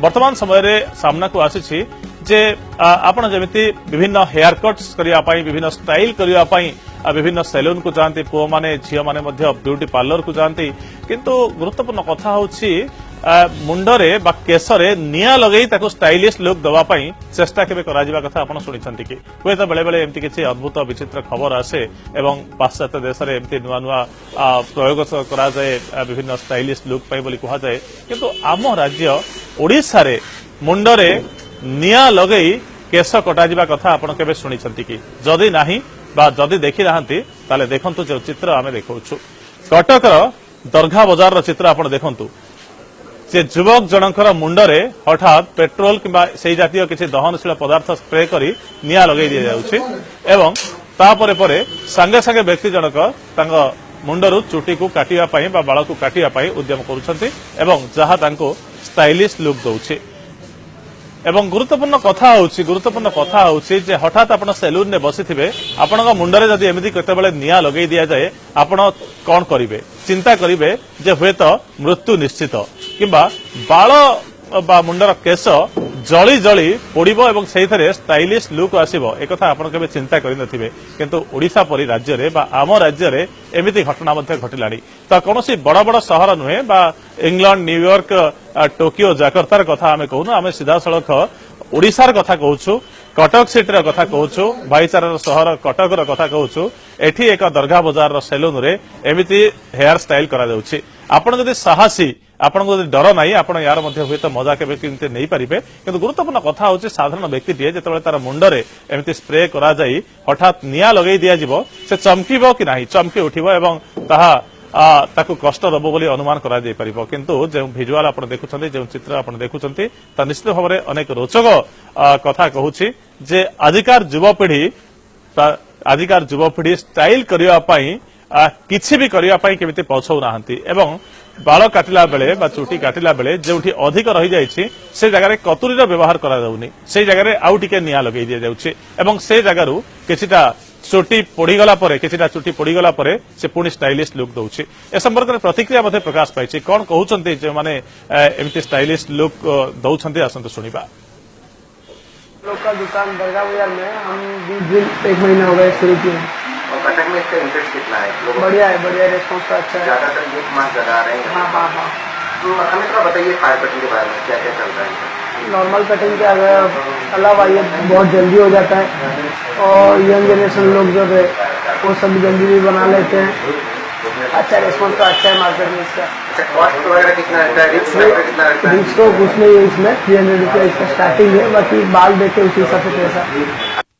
वर्तमान समय सामना को आसी जे आपण जमिति विभिन्न हेयर कट्स करने विभिन्न स्टाइल करने विभिन्न सैलून को जाती पुओ माने झील माने ब्यूटी पार्लर को जाती किंतु गुरुत्वपूर्ण कथा होची मुंडरे बा केशरे निया लगई ताको स्टाइलिश लुक दवापाई चेष्टा केबे कराजिबा कथा आपण सुनिछंती कि हुए तो बेले बेले एमती किछि अद्भुत विचित्र खबर आसे एवं पाश्चात्य देश रे एमती नुआ नुआ प्रयोग करा जाए विभिन्न स्टाइलिश लुक पाई बोली कहा जाए किंतु आम राज्य ओडिसा रे मुंडरे निया लगई केश कटाजिबा कथा आपण केबे सुनिछंती कि जदि नाही बा जदि देखि नाहंती ताले देखंतु जो चित्र आमे देखौछु कटकर दरघा बाजार रो चित्र आपण देखंतु से युवक जनकर मुंडरे हठात पेट्रोल किंबा सेही जातीय किसी दहनशील पदार्थ स्प्रे करी निया लगई दिया जाउछि एवं तापरे परे संगे संगे व्यक्ति जनक तांग मुंडरू चुटी को काटिया पई बा बाळ को काटिया पई उद्यम करूछंती एवं जहा तांको स्टाइलिश लुक दउछि एवं गुरुत्वपूर्ण कथा होउछि जे हठात आपण सैलून ने बसिथिबे आपनका मुंडरे जदि एमिति केतेबेले निया लगई दिया जाए आपण कोन करिवे चिंता करिवे जे हुए तो मृत्यु निश्चित किंबा बाळ बा मुंडर केश जली जली पोड़िबो एवं सेहिथरे स्टाइलिश लुक आसीबो एकथा आपण केबे चिंता करि नथिबे किंतु ओडिसा परि राज्य रे बा आम राज्य रे एमिति घटना मध्ये घटिलाणी त कोनोसी बड़ बड़ शहर नुहे बा इंग्लैंड न्यूयॉर्क टोकियो जाकर्तार कथा आमे कहूनु आमे सीधा सड़क ओडिसार कथा कहूछु कटक सिटी कथा कहूछु भाईचारार सहर कटकर कथा कहूछु एठी एक दरघा बाजार सैलून रे एमिति हेयर स्टाइल करा जाउछि आपण जदि साहसी आपण डर नहीं आपण यार हुए तो मजा के नहीं पारे किंतु गुरुत्वपूर्ण कथा होची साधारण व्यक्तिटे जिते तार मुंडरे एमती स्प्रे करा जाई हठात निया लगई दिया जिवो से चमकीबो कि नाही चमकी उठिबो एवं ताहा ताकू कष्ट दबो बोली अनुमान करा जाई परिबो किंतु जे विजुअल आपण देखुछन्ती जे चित्र आपण देखुछन्ती ता निश्चित भाव में अनेक रोचक कथा कहूची जे आजिकार युवपीढ़ी स्टाइल करिया पई किछि भी करिया पई केमिति पछौ नाहंती एवं बाल काटिला बेले बा चुटी काटिला बेले जोठी अधिक रही जाइछि से जगह कतुरीर व्यवहार करा जाउनी से जगह आउ टिके निया लगई दिया जाउछि एवं से जगह किछिटा चुटी पोड़ीगला परे किछिटा चुटी पोड़ीगला परे से पुणी स्टाइलिश लुक दउछि ए संपर्क में प्रतिक्रिया मध्ये प्रकाश पाइछि कोन कहउछन्ती जे माने एमिति स्टाइलिश लुक दउछन्ती आसंत सुनिबा लोकल दुकान दरगाह बाजार में हम 20 दिन 1 महीना हो गए शुरू किए और कटक में इसका इंटरेस्ट कितना है लोगों बढ़िया रेस्पॉन्स अच्छा है ज्यादातर यूथ मास लगा रहे हैं हाँ तो हमें थोड़ा बताइए फायर कटिंग के बारे में क्या क्या चल रहा है नॉर्मल कटिंग के अलावा ये बहुत जल्दी हो जाता है और यंग जनरेशन लोग जो है वो सब जल्दी भी बना लेते हैं अच्छा रेस्पॉन्स तो अच्छा है मार्केट में इसका अच्छा कॉस्ट वगैरह कितना रहता है रिस्क कितना रहता है रिस्क तो कुछ नहीं है इसमें 300 रुपये इसका स्टार्टिंग है बाकी बाल देखे उसी हिसाब से पैसा